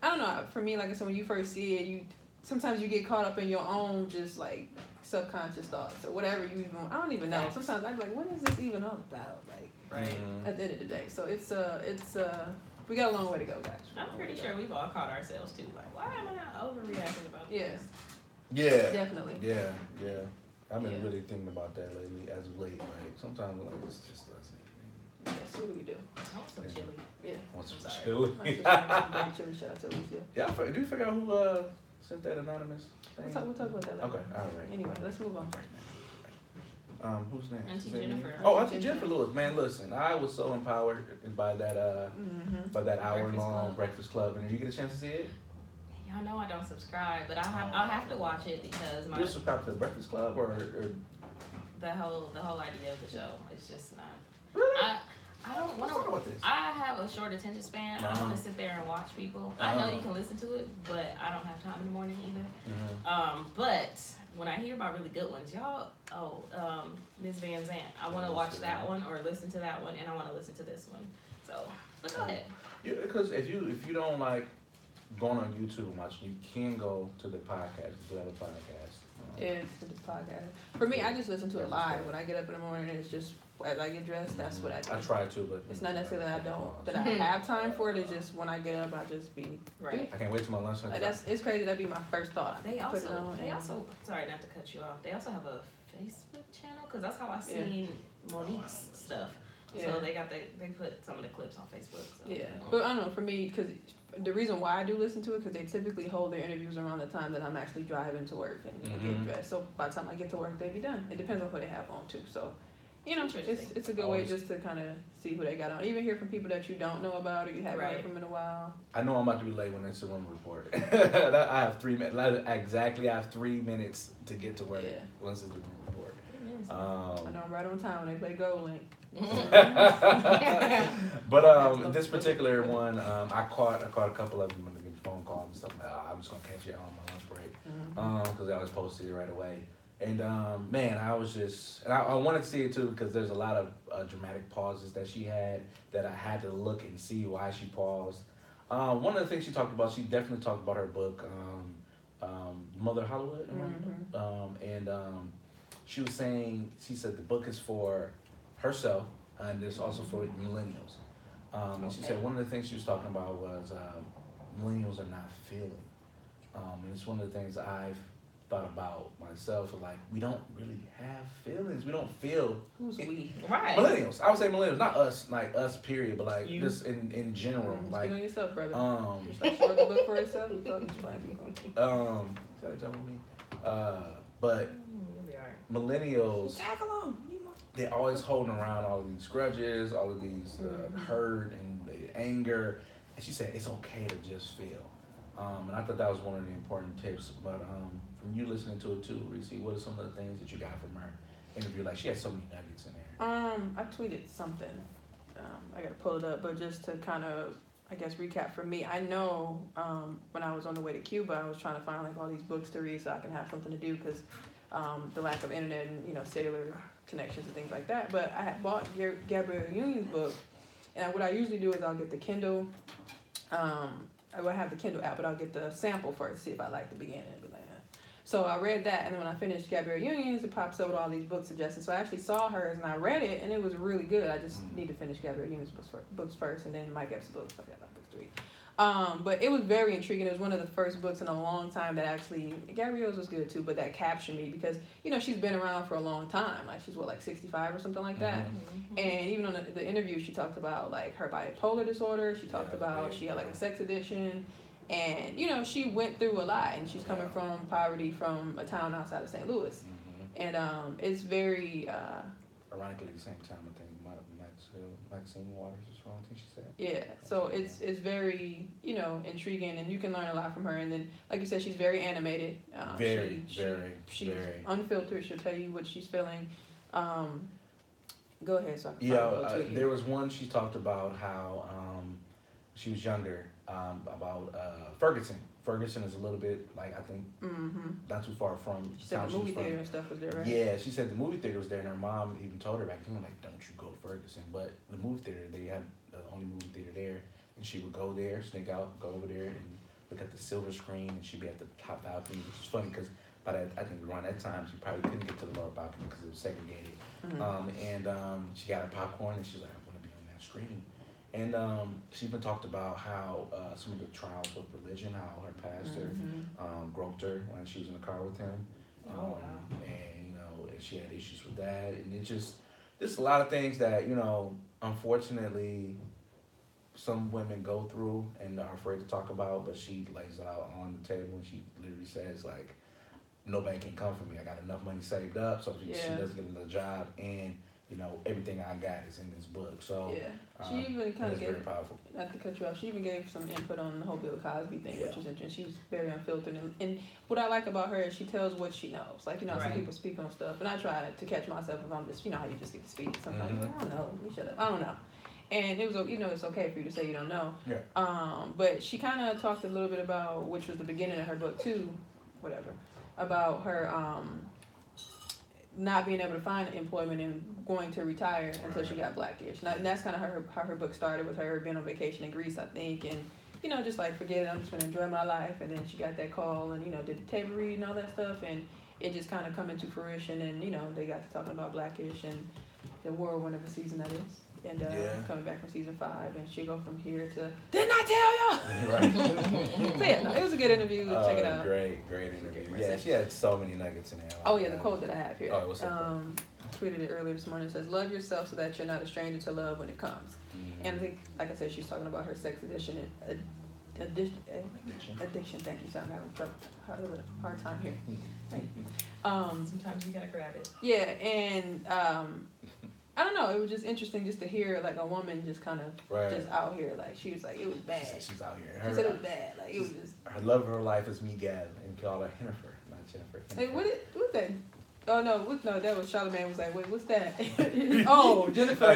I don't know, for me, like I said, when you first see it, sometimes you get caught up in your own just like subconscious thoughts or whatever I don't even know. Sometimes I'm like, what is this even all about? Like, at the end of the day. So it's we got a long way to go, guys. I'm pretty sure we've all caught ourselves too. Like, why am I not overreacting about this? Yeah. Definitely. Yeah. I've been really thinking about that lately, as of late. Like sometimes, like it's just us. Yeah, so what do we do? I'm so chilly. Yeah. Want some Sorry. chili? Chili shout out to Alicia. Yeah, do you figure out who sent that anonymous thing? We'll talk about that later. Okay, all right. Anyway, let's move on. Who's next? Auntie Is that Jennifer. me? Oh, Auntie Jennifer Lewis. Man, listen, I was so empowered by that hour-long Breakfast Club. And did you get a chance to see it? Y'all know I don't subscribe, but I'll have to watch it because You subscribe to the Breakfast Club or the whole idea of the show is just not. really? I don't want Let's talk to. about this. I have a short attention span. I don't want to sit there and watch people. I know you can listen to it, but I don't have time in the morning either. But when I hear about really good ones, Ms. Van Zant, I want to watch that one or listen to that one, and I want to listen to this one. So, but go ahead. Yeah, because if you don't like going on YouTube and watching, you can go to the podcast. We have a podcast. It's the podcast. For me, I just listen to it live when I get up in the morning. It's just as I get dressed. That's what I do. I try to, but It's not necessarily that I have time for it. It's just when I get up, I just be Right. I can't wait till my lunch. like it's crazy. That'd be my first thought. They Put it on also, and- sorry not to cut you off. They also have a Facebook channel because that's how I seen Monique's stuff. Yeah. So they put some of the clips on Facebook. So. Yeah, but I don't know, for me, because the reason why I do listen to it, because they typically hold their interviews around the time that I'm actually driving to work and getting dressed. So by the time I get to work, they be done. It depends on what they have on too. So, it's a good way just to kind of see who they got on. Even hear from people that you don't know about or you haven't heard from in a while. I know I'm about to be late when it's a room report. I have 3 minutes. Exactly, I have 3 minutes to get to work once it's a room report. I know I'm right on time when they play Goal Link. But this particular one, I caught a couple of them in the phone calls and stuff. I'm just gonna catch it on my lunch break because I was posted it right away. And man, I was just, and I wanted to see it too because there's a lot of dramatic pauses that she had that I had to look and see why she paused. One of the things she talked about, she definitely talked about her book, Mother Hollywood, and she was saying, she said the book is for herself and it's also for millennials. And she said one of the things she was talking about was millennials are not feeling. And it's one of the things I've thought about myself. Like, we don't really have feelings. We don't feel. Who's we? Right. Millennials. I would say millennials, not us, like us, period, but like You. just in general. Like, Speak on yourself, brother. Should Like, wrote the book for herself. We talking to black people. that tell me? But millennials, Tag along. they're always holding around all of these grudges, all of these hurt and the anger. And she said it's okay to just feel. And I thought that was one of the important tips. But from you listening to it too, Reese, what are some of the things that you got from her interview? Like, she had so many nuggets in there. I tweeted something. I gotta pull it up, but just to kind of, I guess, recap for me. I know when I was on the way to Cuba, I was trying to find like all these books to read so I can have something to do because the lack of internet and cellular connections and things like that. But I had bought Gabrielle Union's book, and what I usually do is I'll get the Kindle. I will have the Kindle app, but I'll get the sample first, see if I like the beginning. So I read that, and then when I finished Gabrielle Union's, it pops up with all these book suggestions. So I actually saw hers, and I read it, and it was really good. I just need to finish Gabrielle Union's books first, and then Mike Epps' books. I got my books to read. But it was very intriguing. It was one of the first books in a long time that actually, Gabrielle's was good too, but that captured me because, she's been around for a long time. Like, she's like 65 or something like that. Mm-hmm. And even on the interview, she talked about like her bipolar disorder. She talked about she had like a sex addiction. And, she went through a lot, and she's coming from poverty from a town outside of St. Louis. And it's very... Ironically, at the same time, I think Maxine Waters is wrong, I think she said. Yeah, so it's very, intriguing, and you can learn a lot from her. And then, like you said, she's very animated. She's unfiltered. She'll tell you what she's feeling. Go ahead, so I can find it. There was one she talked about how she was younger, about Ferguson. Ferguson is a little bit, like, I think, not too far from... She said the movie theater and stuff was there, right? Yeah, she said the movie theater was there, and her mom even told her back then, like, don't you go to Ferguson. But the movie theater, they had the only movie theater there, and she would go there, sneak out, go over there, and look at the silver screen, and she'd be at the top balcony, which is funny, because by that, I think around that time, she probably couldn't get to the lower balcony because it was segregated. She got her popcorn, and she's like, I want to be on that screen. And she even talked about how some of the trials with religion, how her pastor groped her when she was in the car with him. And, she had issues with that. And it just, there's a lot of things that, unfortunately, some women go through and are afraid to talk about, but she lays it out on the table and she literally says, like, nobody can come for me. I got enough money saved up, so she doesn't get another job, and everything I got is in this book. So she even kind of gave, very powerful. Not to cut you off, she even gave some input on the whole Bill Cosby thing, which was interesting. She's very unfiltered, and what I like about her is she tells what she knows. Like, some people speak on stuff, and I try to catch myself if I'm just, how you just get to speak. Sometimes I don't know, let me shut up. I don't know. And it was, it's okay for you to say you don't know. Yeah. But she kind of talked a little bit about, which was the beginning of her book too, about her not being able to find employment and going to retire until she got Blackish. And that's kind of how her book started, with her being on vacation in Greece, I think, and just like, forget it, I'm just gonna enjoy my life. And then she got that call and did the table read and all that stuff, and it just kind of come into fruition. And they got to talking about Blackish and the whirlwind of a season that is. And coming back from season 5, and she'll go from here to, didn't I tell y'all? Right. So yeah, no, it was a good interview. Check it out. Great interview. Yeah, she had so many nuggets in there. Oh yeah, the quote that I have here. Oh, what's that? I tweeted it earlier this morning. It says, "Love yourself so that you're not a stranger to love when it comes." And I think, like I said, she's talking about her sex addiction and addiction. Thank you. So I'm having a hard time here. Right. Sometimes you gotta grab it. Yeah, and I don't know. It was just interesting just to hear like a woman just kind of just out here. Like, she was like, it was bad. She's out here. She said it was bad. Like, it was just. Her love of her life is Miguel, and call her Jennifer, not Jennifer. Hey, what's that? Oh no, that was Charlamagne was like, wait, what's that? Oh, Jennifer.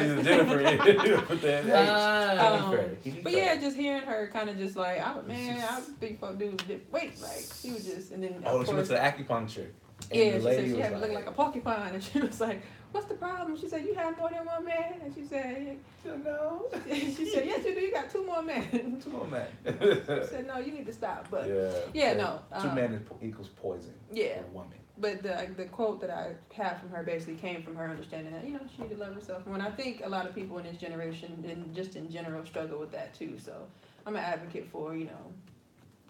But yeah, just hearing her kind of just like, I think fuck dudes. Wait, like, she was just, and then she went to the acupuncture. And Yeah, the she said lady she was had me looking like a porcupine, and she was like, "What's the problem?" She said, "You have more than one man," and she said, no. "She said, yes, you do. You got two more men." Two more men. She said, "No, you need to stop." But yeah, no. Two men equals poison. Yeah. For a woman. But the quote that I have from her basically came from her understanding that, she need to love herself. And when I think a lot of people in this generation and just in general struggle with that too. So I'm an advocate for,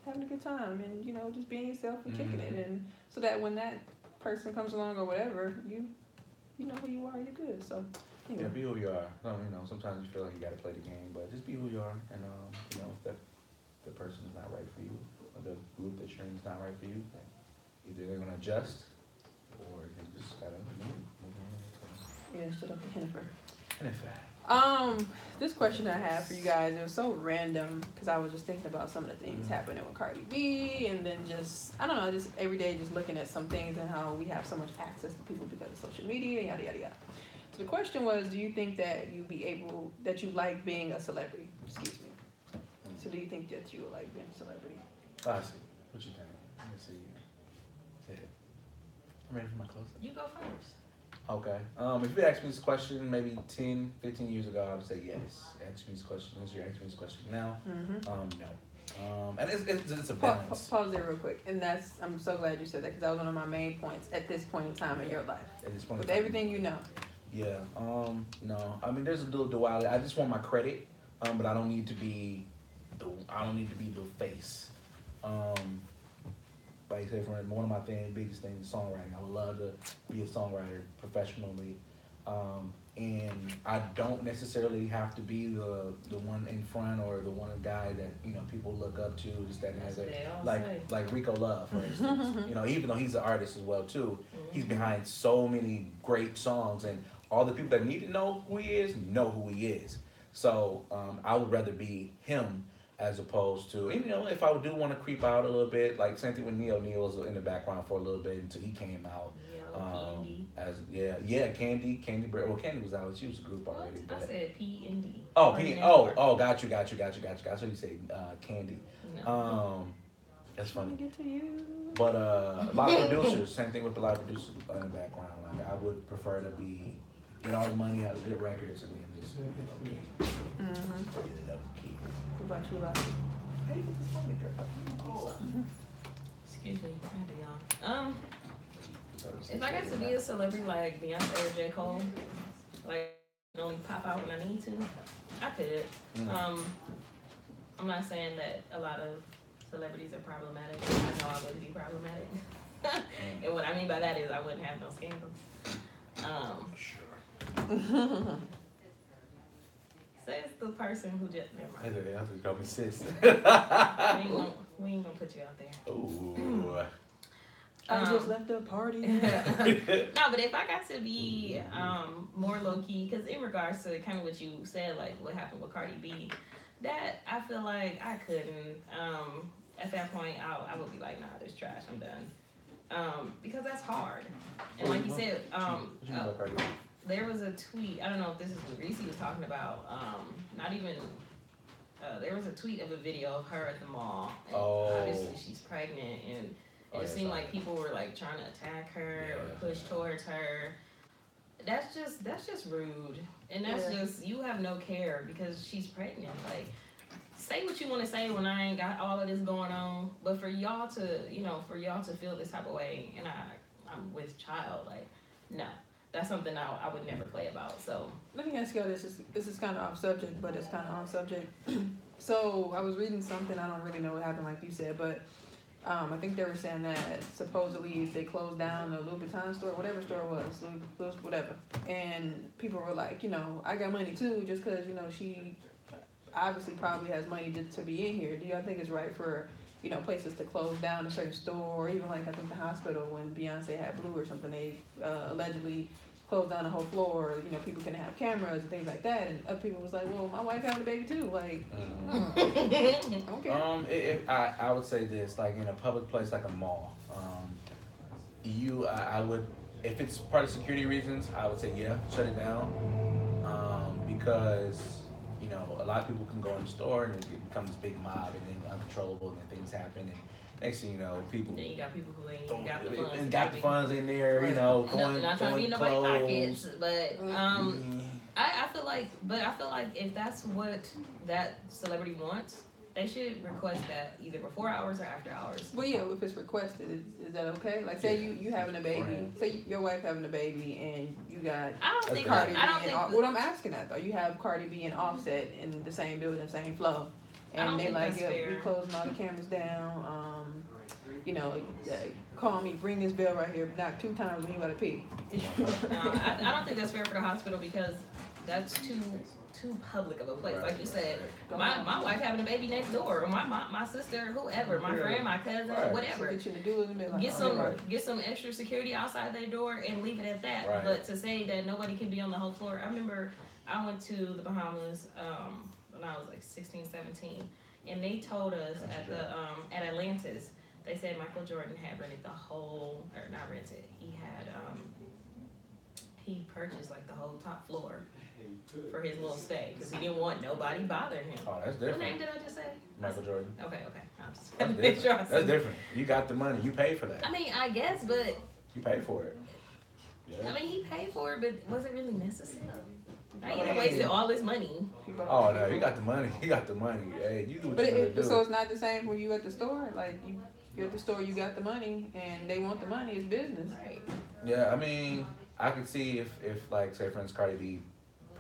having a good time and, just being yourself and kicking it. And so that when that person comes along or whatever, you know who you are, you're good. So, Yeah, be who you are. Sometimes you feel like you gotta play the game, but just be who you are. And, if the person is not right for you, or the group that you're in is not right for you, either they're gonna adjust, or you just gotta move on. Yeah, stood up to Jennifer. Jennifer. This question I have for you guys, it was so random because I was just thinking about some of the things happening with Cardi B, and then just every day just looking at some things and how we have so much access to people because of social media, yada yada yada. So the question was, do you think that you like being a celebrity? Excuse me. So do you think that you would like being a celebrity? I see. What you think? Let me see. I'm ready for my close-up. You go first. Okay. If you asked me this question maybe 10, 15 years ago, I would say yes. Ask me this question. As you're asking me this question now, no. And it's a balance. Pause there real quick. And I'm so glad you said that because that was one of my main points at this point in time in your life. At this point with everything you know. Yeah. No. I mean, there's a little duality. I just want my credit, but I don't need to be the face. Like I said, for one of my biggest things is songwriting. I would love to be a songwriter professionally. And I don't necessarily have to be the one in front or the one guy that people look up to, just that and that. Like Rico Love, for instance. Even though he's an artist as well too, he's behind so many great songs, and all the people that need to know who he is know who he is. So I would rather be him as opposed to, if I do want to creep out a little bit, like same thing with Neil. Neil was in the background for a little bit until he came out. Candy. Well, Candy was out. She was a group already. I said P&D. Oh, got you. So you say Candy. No. That's funny. Get to you. But a lot of producers, same thing with a lot of producers in the background. Like I would prefer to be get all the money, have good records, and then just What about you, Lottie? How do you get this money, Excuse me, y'all. If I got to be a celebrity like Beyonce or J. Cole, like only pop out when I need to, I could. I'm not saying that a lot of celebrities are problematic. I know I would be problematic. And what I mean by that is I wouldn't have no scandals. Says the person who just never mind. I just call me sis. We ain't gonna put you out there. Ooh. I just left the party. No, but if I got to be more low key, because in regards to kind of what you said, like what happened with Cardi B, that I feel like I couldn't. At that point, I would be like, nah, this trash. I'm done. Because that's hard. And like you said, there was a tweet. I don't know if this is what Reese was talking about. Not even. There was a tweet of a video of her at the mall. And obviously, she's pregnant, and it seemed like people were like trying to attack her or push towards her. That's just rude, and that's just you have no care because she's pregnant. Like, say what you want to say when I ain't got all of this going on, but for y'all to feel this type of way, and I'm with child, like, no. That's something I would never play about. So let me ask you this. This is kind of off subject, but it's kind of on subject. So I was reading something. I don't really know what happened, like you said, but I think they were saying that supposedly they closed down the Louis Vuitton store, whatever store it was, Louis whatever, and people were like, I got money too, just because she obviously probably has money to be in here. Do y'all think it's right for places to close down a certain store, or even like I think the hospital when Beyonce had Blue or something, they allegedly closed down the whole floor. People couldn't have cameras and things like that, and other people was like, well, my wife having a baby too, like. Okay. I would say this, like in a public place like a mall, I would, if it's part of security reasons, I would say shut it down, because a lot of people can go in the store and it becomes this big mob and then uncontrollable and then things happen, and Next thing you know, people Then you got people who ain't got the funds. and got the funds in there, you know, going, not trying to be going nobody's clothes. pockets, but I feel like, if that's what that celebrity wants, they should request that either before hours or after hours. Well, yeah, if it's requested, is that okay? Like, say you having a baby, say your wife having a baby, and you got I don't think. Cardi B I don't and think. what I'm asking that though, you have Cardi B and Offset in the same building, same flow, I don't and they think like, that's yeah, fair. we closing all the cameras down. You know, call me, ring this bell right here, knock 2 times when you gotta pee. No, I don't think that's fair for the hospital because that's too public of a place. Like you said, my wife having a baby next door, or my sister, whoever, my friend, my cousin, whatever. Get you to do it and be like, Get some extra security outside their door and leave it at that. Right. But to say that nobody can be on the whole floor, I remember I went to the Bahamas when I was like 16, 17, and they told us at Atlantis, they said Michael Jordan had rented the whole, or not rented, he purchased like the whole top floor for his little stay because he didn't want nobody bothering him. Oh, that's What different. name did I just say? Michael Jordan. Okay. I'm just That's make sure I different. said That's different. You got the money. You paid for that. I mean, I guess, but You paid for it. Yeah. I mean, he paid for it, but was it really necessary? I ain't wasted all this money. Oh no, you got the money. You got the money. Hey, you do what you gotta do. So it's not the same when you at the store. Like you're at the store, you got the money, and they want the money. It's business. Right. Yeah, I mean, I could see if like, say, for instance, Cardi B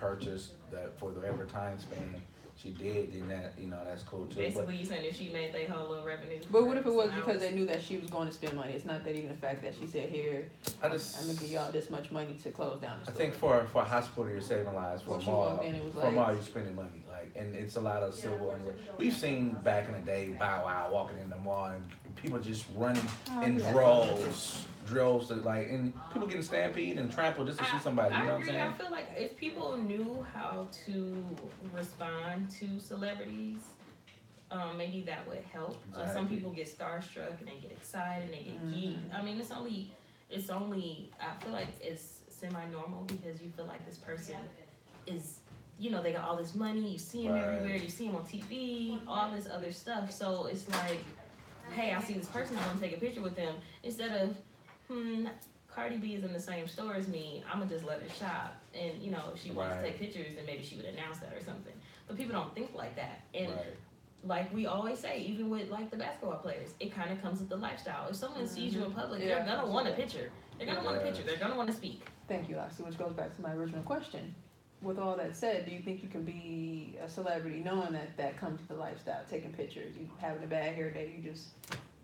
purchased that for whatever time span she did, then that, you know, that's cool too. Basically, you saying if she made their whole little revenue. But what if it was because they knew that she was going to spend money? It's not that even the fact that she said, "Here, I just, I'm gonna give y'all this much money to close down the I store." think for a hospital, you're saving lives. For Well, a she mall, walked in, it was for a like- mall, you're spending money. Like, and it's a lot of civil unrest. We've seen back in the day, Bow Wow walking in the mall and people just running in droves to like, and people getting stampeded and trampled just to see somebody. You know what I'm agree. saying? I feel like if people knew how to respond to celebrities, maybe that would help. Some Exactly. people get starstruck and they get excited and they get geeked. I mean, it's only. I feel like it's semi-normal because you feel like this person is, you know, they got all this money. You see them Right. everywhere. You see them on TV. All this other stuff. So it's like, hey, I see this person. I want to take a picture with them instead of, Cardi B is in the same store as me, I'm gonna just let her shop. And, you know, if she wants to Right. take pictures, then maybe she would announce that or something. But people don't think like that. And Right. like we always say, even with like the basketball players, it kind of comes with the lifestyle. If someone sees you in public, Yeah. they're gonna want a picture. They're gonna want a Yeah. picture. They're gonna want to speak. Thank you, Lassie, which goes back to my original question. With all that said, do you think you can be a celebrity knowing that comes with the lifestyle, taking pictures, you having a bad hair day,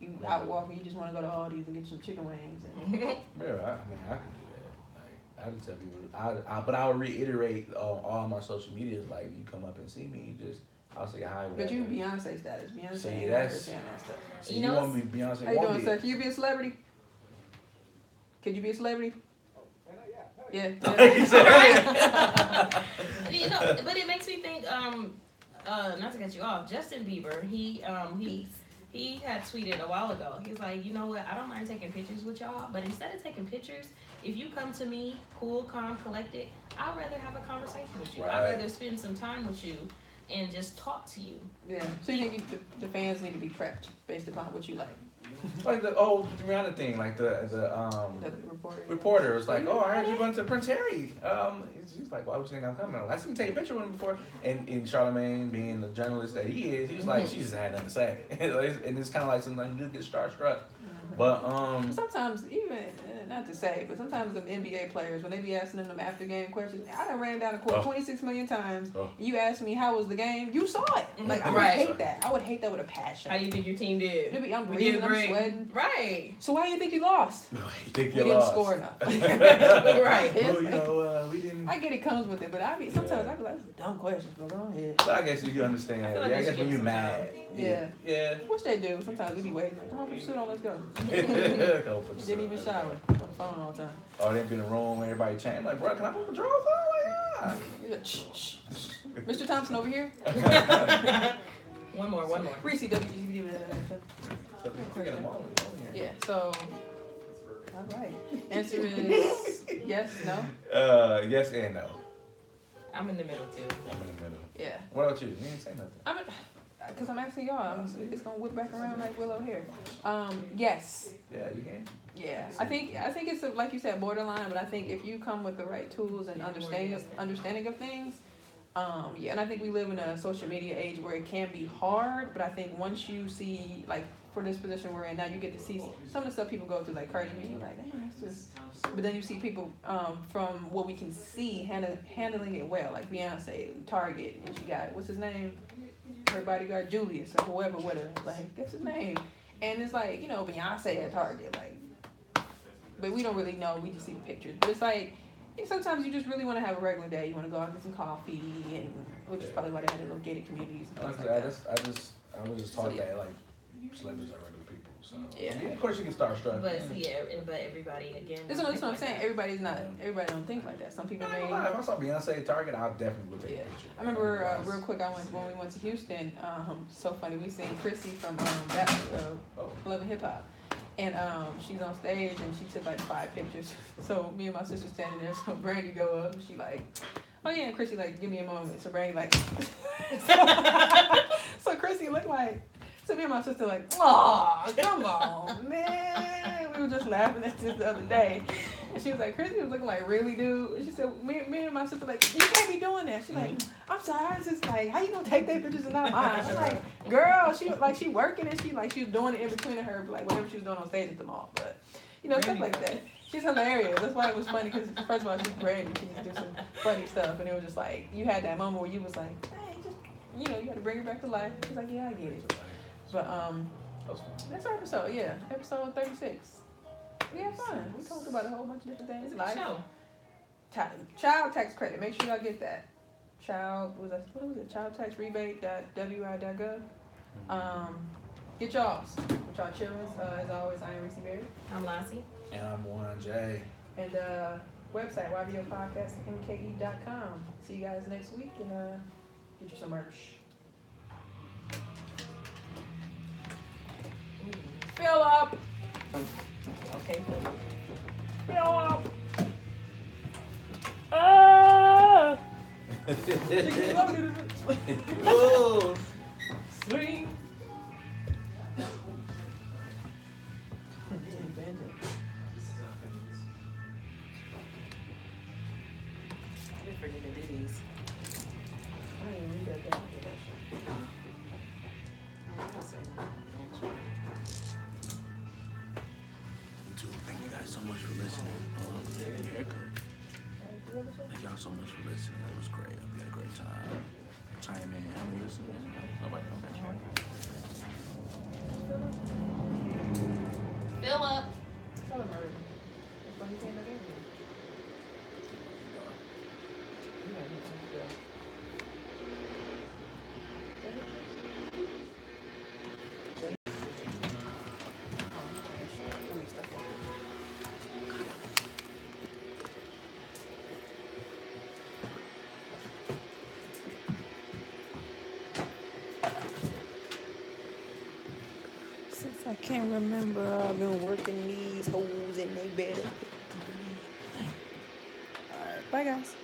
you out walking, you just want to go to Aldi's and get some chicken wings? And Yeah, I mean, I can do that. Like, I can tell people, but I would reiterate on all my social medias, like, you come up and see me, I'll say hi. but you Beyonce status, Beyonce See, ain't that's- understand that stuff. So You you know want me Beyonce? How you want doing, me? sir? Can you be a celebrity? Could you be a celebrity? Yeah. He said, You know, but it makes me think. Not to cut you off, Justin Bieber. He had tweeted a while ago. He was like, you know what? I don't mind taking pictures with y'all, but instead of taking pictures, if you come to me, cool, calm, collected, I'd rather have a conversation with you. I'd Right. rather spend some time with you and just talk to you. Yeah. So you think the fans need to be prepped based upon what you like? like the Rihanna thing, like the The reporter. reporter was like, oh, I heard you went to Prince Harry. She's like, why would you think I'm coming? I seen you take a picture with him before. And Charlamagne, being the journalist that he is, he was like, she just had nothing to say. And it's kind of like sometimes you do get starstruck. But Sometimes, even, not to say, but sometimes the NBA players, when they be asking them after game questions, I done ran down the court 26 million times. Oh. You asked me how was the game, you saw it. Like, I would Right. hate that. I would hate that with a passion. How do you think your team did? I'm We breathing, did I'm great. sweating. Right. So why do you think you lost? you think We you didn't lost. score enough. Right. Well, you know, we didn't. I get it comes with it, but sometimes I be like, "That's a dumb question, but go ahead." But I guess you understand. I feel like Yeah, I we guess should when get you're some mad. Yeah. Yeah. Which they do. Sometimes we be waiting. Oh, sit on, let's go. Go put the Didn't even sun. shower. On the phone all the time. Or they be in the room, everybody chatting. I'm like, bro, can I put my drawers on? Like, You're like, shh, shh. Mr. Thompson over here. One more. Reese, WGB. Yeah, so, all right. Answer is yes, no? Yes and no. I'm in the middle too. I'm in the middle. Yeah. What about you? You didn't say nothing. because I'm asking y'all, it's gonna whip back around like Willow hair. Yes. Yeah, you can. Yeah, I think it's like you said, borderline. But I think if you come with the right tools and understanding of things, yeah. And I think we live in a social media age where it can be hard. But I think once you see, like, for this position we're in now, you get to see some of the stuff people go through, like Cardi B. You're like, damn, that's just. But then you see people from what we can see handling it well, like Beyonce, Target, and she got what's his name, her bodyguard Julius or whoever with her. Like, that's his name. And it's like, you know, Beyonce at Target, like. But we don't really know. We just see the pictures. But it's like, sometimes you just really want to have a regular day. You want to go out and get some coffee, and which is probably why they had the little gated communities and things like that. I was just taught that, like, celebrities are regular people. So Yeah. of course you can start struggling. But everybody again. That's what I'm saying. Everybody don't think like that. Some people may. If I saw Beyonce at Target, I'll definitely take a picture. I remember real quick. When we went to Houston. So funny. We seen Chrissy from Love and Hip Hop. And she's on stage and she took like 5 pictures. So me and my sister standing there. So Brandy go up and she like, oh yeah, and Chrissy like, give me a moment. So Brandy like, so Chrissy looked like, so me and my sister like, oh, come on, man. We were just laughing at this the other day. And she was like, Chrissy was looking like, really, dude? And she said, me and my sister like, you can't be doing that. She's like, I'm sorry. It's just like, how you gonna take their pictures and not mine? I'm like, girl, she working and she was doing it in between of her, like whatever she was doing on stage at the mall. But you know, stuff like that. She's hilarious. That's why it was funny, because first of all, she's Brandy. She used to do some funny stuff, and it was just like, you had that moment where you was like, hey, just, you know, you had to bring her back to life. She's like, yeah, I get it. But that's our episode, yeah, episode 36. We had fun. We talked about a whole bunch of different things. Like child tax credit. Make sure y'all get that. What was it? Child tax rebate.wi.gov. Get y'all's. With y'all chillin'. As always, I am Reese Berry. I'm Lassie. And I'm Warren J. And website ybopodcastmke.com. See you guys next week, and get you some merch. Fill up. Okay. Fill up. Ah. Whoa. Swing. Thank you guys so much for listening. Thank y'all so much for listening. It was great. We had a great time. Chime in. How many listeners? Nobody knows. Fill up. Tell him already. That's why he came back in. Since I can't remember, I've been working these holes in they bed. Alright, bye guys.